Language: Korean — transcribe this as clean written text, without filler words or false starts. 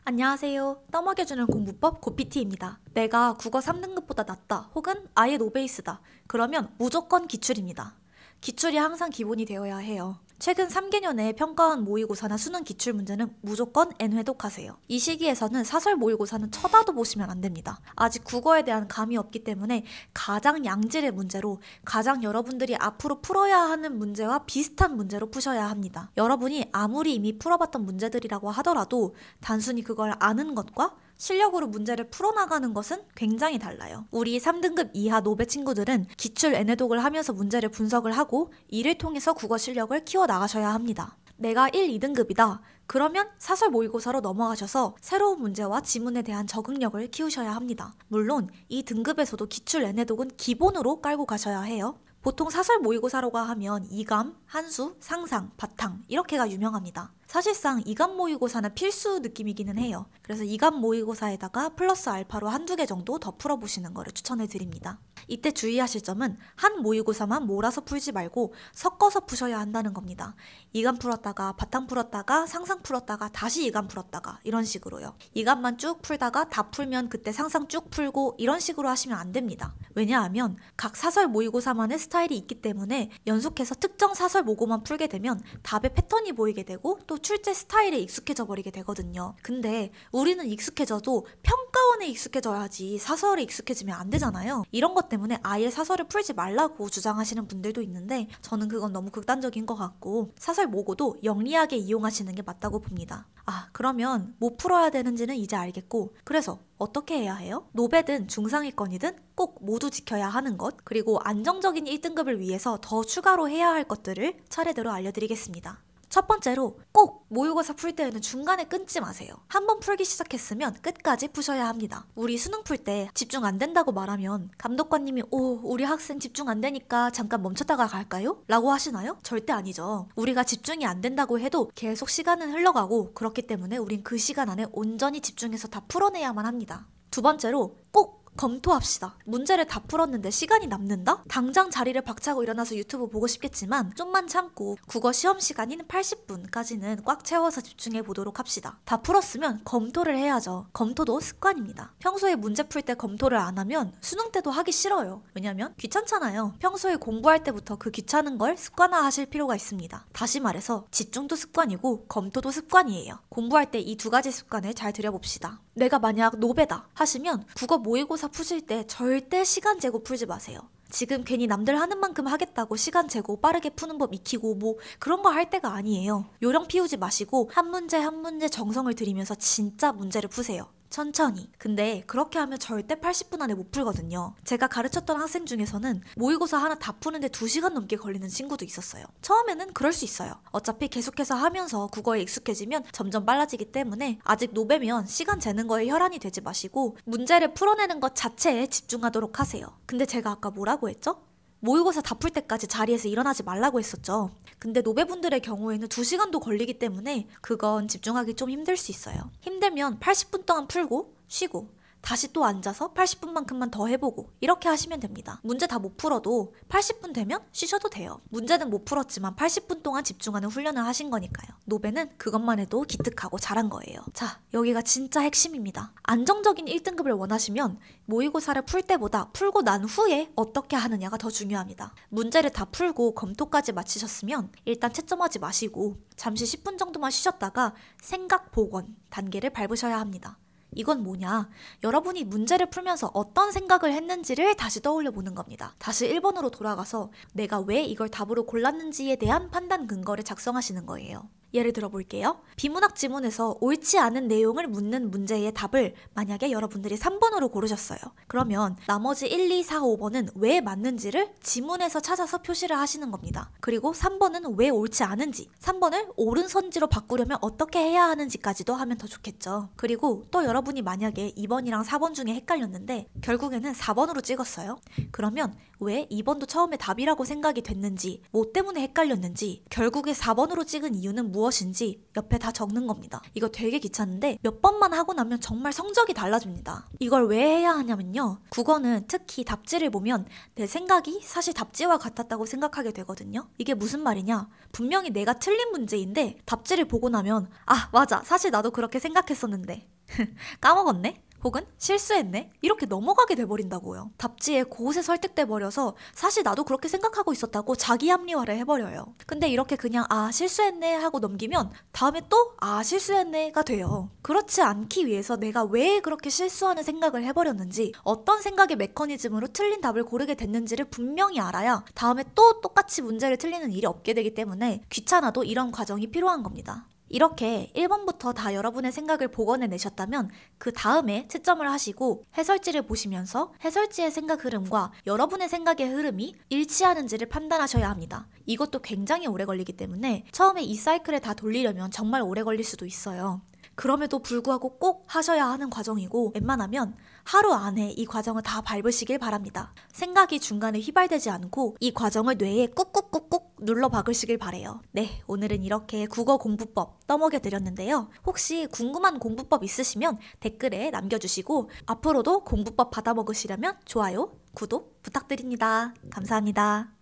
안녕하세요. 떠먹여주는 공부법 고피티입니다. 내가 국어 3등급보다 낮다 혹은 아예 노베이스다. 그러면 무조건 기출입니다. 기출이 항상 기본이 되어야 해요. 최근 3개년의 평가원 모의고사나 수능 기출 문제는 무조건 N회독하세요. 이 시기에서는 사설 모의고사는 쳐다도 보시면 안 됩니다. 아직 국어에 대한 감이 없기 때문에 가장 양질의 문제로 가장 여러분들이 앞으로 풀어야 하는 문제와 비슷한 문제로 푸셔야 합니다. 여러분이 아무리 이미 풀어봤던 문제들이라고 하더라도 단순히 그걸 아는 것과 실력으로 문제를 풀어나가는 것은 굉장히 달라요. 우리 3등급 이하 노베 친구들은 기출 N회독을 하면서 문제를 분석을 하고 이를 통해서 국어 실력을 키워나가셔야 합니다. 내가 1, 2등급이다. 그러면 사설 모의고사로 넘어가셔서 새로운 문제와 지문에 대한 적응력을 키우셔야 합니다. 물론 이 등급에서도 기출 N회독은 기본으로 깔고 가셔야 해요. 보통 사설 모의고사라고 하면 이감, 한수, 상상, 바탕 이렇게가 유명합니다. 사실상 이감 모의고사는 필수 느낌이기는 해요. 그래서 이감 모의고사에다가 플러스 알파로 한두 개 정도 더 풀어보시는 거를 추천해 드립니다. 이때 주의하실 점은 한 모의고사만 몰아서 풀지 말고 섞어서 푸셔야 한다는 겁니다. 이감 풀었다가 바탕 풀었다가 상상 풀었다가 다시 이감 풀었다가 이런 식으로요. 이감만 쭉 풀다가 다 풀면 그때 상상 쭉 풀고 이런 식으로 하시면 안 됩니다. 왜냐하면 각 사설 모의고사만의 스타일이 있기 때문에 연속해서 특정 사설 모고만 풀게 되면 답의 패턴이 보이게 되고 또 출제 스타일에 익숙해져 버리게 되거든요. 근데 우리는 익숙해져도 평가원에 익숙해져야지 사설에 익숙해지면 안 되잖아요. 이런 것 때문에 아예 사설을 풀지 말라고 주장하시는 분들도 있는데 저는 그건 너무 극단적인 것 같고 사설 모고도 영리하게 이용하시는 게 맞다고 봅니다. 그러면 뭐 풀어야 되는지는 이제 알겠고 그래서 어떻게 해야 해요? 노베든 중상위권이든 꼭 모두 지켜야 하는 것 그리고 안정적인 1등급을 위해서 더 추가로 해야 할 것들을 차례대로 알려드리겠습니다. 첫 번째로 꼭 모의고사 풀 때에는 중간에 끊지 마세요. 한번 풀기 시작했으면 끝까지 푸셔야 합니다. 우리 수능 풀 때 집중 안 된다고 말하면 감독관님이 우리 학생 집중 안 되니까 잠깐 멈췄다가 갈까요? 라고 하시나요? 절대 아니죠. 우리가 집중이 안 된다고 해도 계속 시간은 흘러가고 그렇기 때문에 우린 그 시간 안에 온전히 집중해서 다 풀어내야만 합니다. 두 번째로 꼭 검토합시다. 문제를 다 풀었는데 시간이 남는다? 당장 자리를 박차고 일어나서 유튜브 보고 싶겠지만 좀만 참고 국어 시험 시간인 80분까지는 꽉 채워서 집중해 보도록 합시다. 다 풀었으면 검토를 해야죠. 검토도 습관입니다. 평소에 문제 풀 때 검토를 안 하면 수능 때도 하기 싫어요. 왜냐면 귀찮잖아요. 평소에 공부할 때부터 그 귀찮은 걸 습관화 하실 필요가 있습니다. 다시 말해서 집중도 습관이고 검토도 습관이에요. 공부할 때 이 두 가지 습관을 잘 들여봅시다. 내가 만약 노베다 하시면 국어 모의고사 푸실 때 절대 시간 재고 풀지 마세요. 지금 괜히 남들 하는 만큼 하겠다고 시간 재고 빠르게 푸는 법 익히고 뭐 그런 거 할 때가 아니에요. 요령 피우지 마시고 한 문제 한 문제 정성을 들이면서 진짜 문제를 푸세요. 천천히. 근데 그렇게 하면 절대 80분 안에 못 풀거든요. 제가 가르쳤던 학생 중에서는 모의고사 하나 다 푸는데 2시간 넘게 걸리는 친구도 있었어요. 처음에는 그럴 수 있어요. 어차피 계속해서 하면서 국어에 익숙해지면 점점 빨라지기 때문에 아직 노베면 시간 재는 거에 혈안이 되지 마시고 문제를 풀어내는 것 자체에 집중하도록 하세요. 근데 제가 아까 뭐라고 했죠? 모의고사 다 풀 때까지 자리에서 일어나지 말라고 했었죠. 근데 노베분들의 경우에는 2시간도 걸리기 때문에 그건 집중하기 좀 힘들 수 있어요. 힘들면 80분 동안 풀고 쉬고 다시 또 앉아서 80분만큼만 더 해보고 이렇게 하시면 됩니다. 문제 다 못 풀어도 80분 되면 쉬셔도 돼요. 문제는 못 풀었지만 80분 동안 집중하는 훈련을 하신 거니까요. 노베는 그것만 해도 기특하고 잘한 거예요. 자, 여기가 진짜 핵심입니다. 안정적인 1등급을 원하시면 모의고사를 풀 때보다 풀고 난 후에 어떻게 하느냐가 더 중요합니다. 문제를 다 풀고 검토까지 마치셨으면 일단 채점하지 마시고 잠시 10분 정도만 쉬셨다가 생각 복원 단계를 밟으셔야 합니다. 이건 뭐냐? 여러분이 문제를 풀면서 어떤 생각을 했는지를 다시 떠올려 보는 겁니다. 다시 1번으로 돌아가서 내가 왜 이걸 답으로 골랐는지에 대한 판단 근거를 작성하시는 거예요. 예를 들어 볼게요. 비문학 지문에서 옳지 않은 내용을 묻는 문제의 답을 만약에 여러분들이 3번으로 고르셨어요. 그러면 나머지 1, 2, 4, 5번은 왜 맞는지를 지문에서 찾아서 표시를 하시는 겁니다. 그리고 3번은 왜 옳지 않은지, 3번을 옳은 선지로 바꾸려면 어떻게 해야 하는지까지도 하면 더 좋겠죠. 그리고 또 여러분이 만약에 2번이랑 4번 중에 헷갈렸는데 결국에는 4번으로 찍었어요. 그러면 왜 2번도 처음에 답이라고 생각이 됐는지, 뭐 때문에 헷갈렸는지, 결국에 4번으로 찍은 이유는 무엇인지 옆에 다 적는 겁니다. 이거 되게 귀찮은데 몇 번만 하고 나면 정말 성적이 달라집니다. 이걸 왜 해야 하냐면요. 국어는 특히 답지를 보면 내 생각이 사실 답지와 같았다고 생각하게 되거든요. 이게 무슨 말이냐? 분명히 내가 틀린 문제인데 답지를 보고 나면 아, 맞아. 사실 나도 그렇게 생각했었는데 까먹었네? 혹은 실수했네? 이렇게 넘어가게 돼버린다고요. 답지에 곳에 설득돼 버려서 사실 나도 그렇게 생각하고 있었다고 자기 합리화를 해버려요. 근데 이렇게 그냥 아, 실수했네 하고 넘기면 다음에 또 아, 실수했네가 돼요. 그렇지 않기 위해서 내가 왜 그렇게 실수하는 생각을 해버렸는지, 어떤 생각의 메커니즘으로 틀린 답을 고르게 됐는지를 분명히 알아야 다음에 또 똑같이 문제를 틀리는 일이 없게 되기 때문에 귀찮아도 이런 과정이 필요한 겁니다. 이렇게 1번부터 다 여러분의 생각을 복원해내셨다면 그 다음에 채점을 하시고 해설지를 보시면서 해설지의 생각 흐름과 여러분의 생각의 흐름이 일치하는지를 판단하셔야 합니다. 이것도 굉장히 오래 걸리기 때문에 처음에 이 사이클을 다 돌리려면 정말 오래 걸릴 수도 있어요. 그럼에도 불구하고 꼭 하셔야 하는 과정이고 웬만하면 하루 안에 이 과정을 다 밟으시길 바랍니다. 생각이 중간에 휘발되지 않고 이 과정을 뇌에 꾹꾹꾹꾹 눌러 박으시길 바래요. 네, 오늘은 이렇게 국어 공부법 떠먹여 드렸는데요. 혹시 궁금한 공부법 있으시면 댓글에 남겨주시고 앞으로도 공부법 받아먹으시려면 좋아요, 구독 부탁드립니다. 감사합니다.